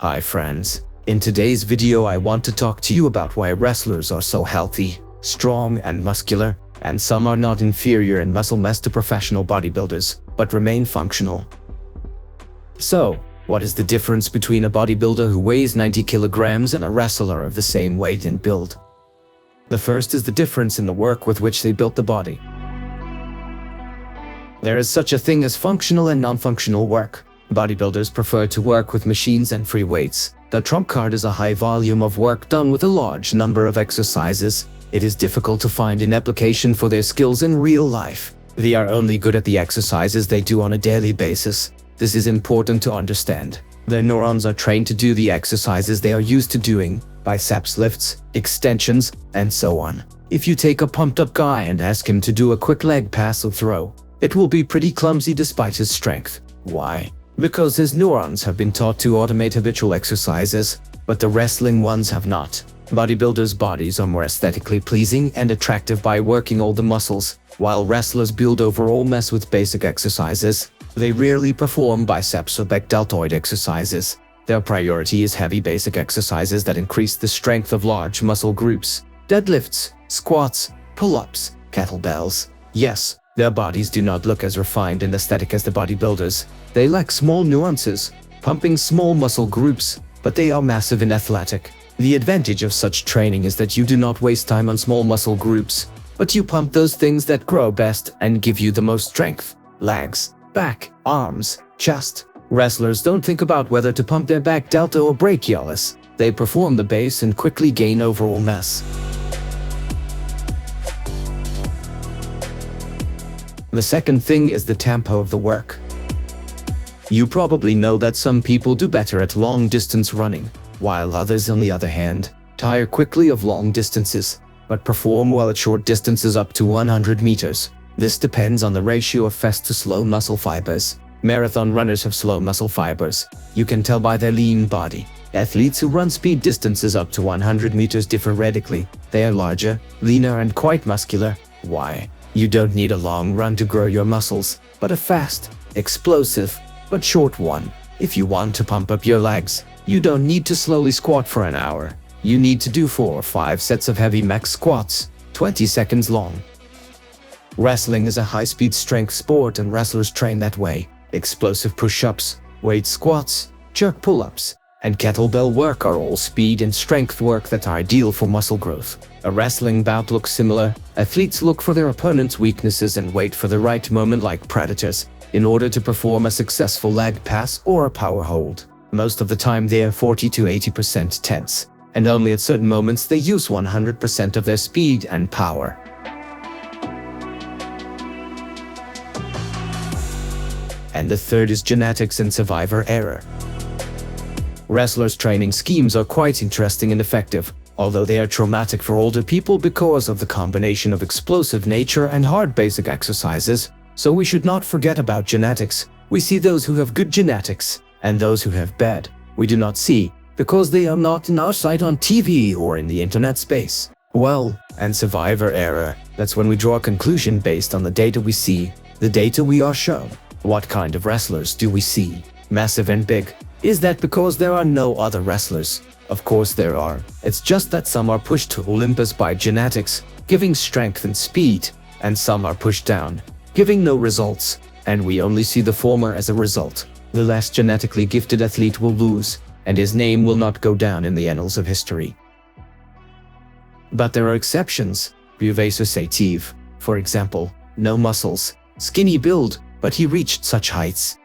Hi friends, in today's video I want to talk to you about why wrestlers are so healthy, strong and muscular, and some are not inferior in muscle mass to professional bodybuilders, but remain functional. So, what is the difference between a bodybuilder who weighs 90 kilograms and a wrestler of the same weight and build? The first is the difference in the work with which they built the body. There is such a thing as functional and non-functional work. Bodybuilders prefer to work with machines and free weights. The trump card is a high volume of work done with a large number of exercises. It is difficult to find an application for their skills in real life. They are only good at the exercises they do on a daily basis. This is important to understand. Their neurons are trained to do the exercises they are used to doing, biceps lifts, extensions, and so on. If you take a pumped up guy and ask him to do a quick leg pass or throw, it will be pretty clumsy despite his strength. Why? Because his neurons have been taught to automate habitual exercises, but the wrestling ones have not. Bodybuilders' bodies are more aesthetically pleasing and attractive by working all the muscles, while wrestlers build overall mass with basic exercises. They rarely perform biceps or back deltoid exercises. Their priority is heavy basic exercises that increase the strength of large muscle groups. Deadlifts, squats, pull-ups, kettlebells. Yes, their bodies do not look as refined and aesthetic as the bodybuilders. They lack small nuances, pumping small muscle groups, but they are massive and athletic. The advantage of such training is that you do not waste time on small muscle groups, but you pump those things that grow best and give you the most strength. Legs, back, arms, chest. Wrestlers don't think about whether to pump their back delta or brachialis. They perform the base and quickly gain overall mass. The second thing is the tempo of the work. You probably know that some people do better at long-distance running, while others, on the other hand, tire quickly of long distances, but perform well at short distances up to 100 meters. This depends on the ratio of fast to slow muscle fibers. Marathon runners have slow muscle fibers. You can tell by their lean body. Athletes who run speed distances up to 100 meters differ radically. They are larger, leaner, and quite muscular. Why? You don't need a long run to grow your muscles, but a fast, explosive, but short one. If you want to pump up your legs, you don't need to slowly squat for an hour. You need to do 4 or 5 sets of heavy max squats, 20 seconds long. Wrestling is a high-speed strength sport and wrestlers train that way. Explosive push-ups, weight squats, jerk pull-ups, and kettlebell work are all speed and strength work that are ideal for muscle growth. A wrestling bout looks similar. Athletes look for their opponent's weaknesses and wait for the right moment like predators in order to perform a successful leg pass or a power hold. Most of the time they are 40 to 80% tense, and only at certain moments they use 100% of their speed and power. And the third is genetics and survivor error. Wrestlers' training schemes are quite interesting and effective, although they are traumatic for older people because of the combination of explosive nature and hard basic exercises. So we should not forget about genetics. We see those who have good genetics, and those who have bad, we do not see, because they are not in our sight on TV or in the internet space. Well, and survivor error, that's when we draw a conclusion based on the data we see, the data we are shown. What kind of wrestlers do we see? Massive and big. Is that because there are no other wrestlers? Of course there are. It's just that some are pushed to Olympus by genetics, giving strength and speed, and some are pushed down, giving no results, and we only see the former as a result. The less genetically gifted athlete will lose, and his name will not go down in the annals of history. But there are exceptions. Buvacer Sativ, for example, no muscles, skinny build, but he reached such heights.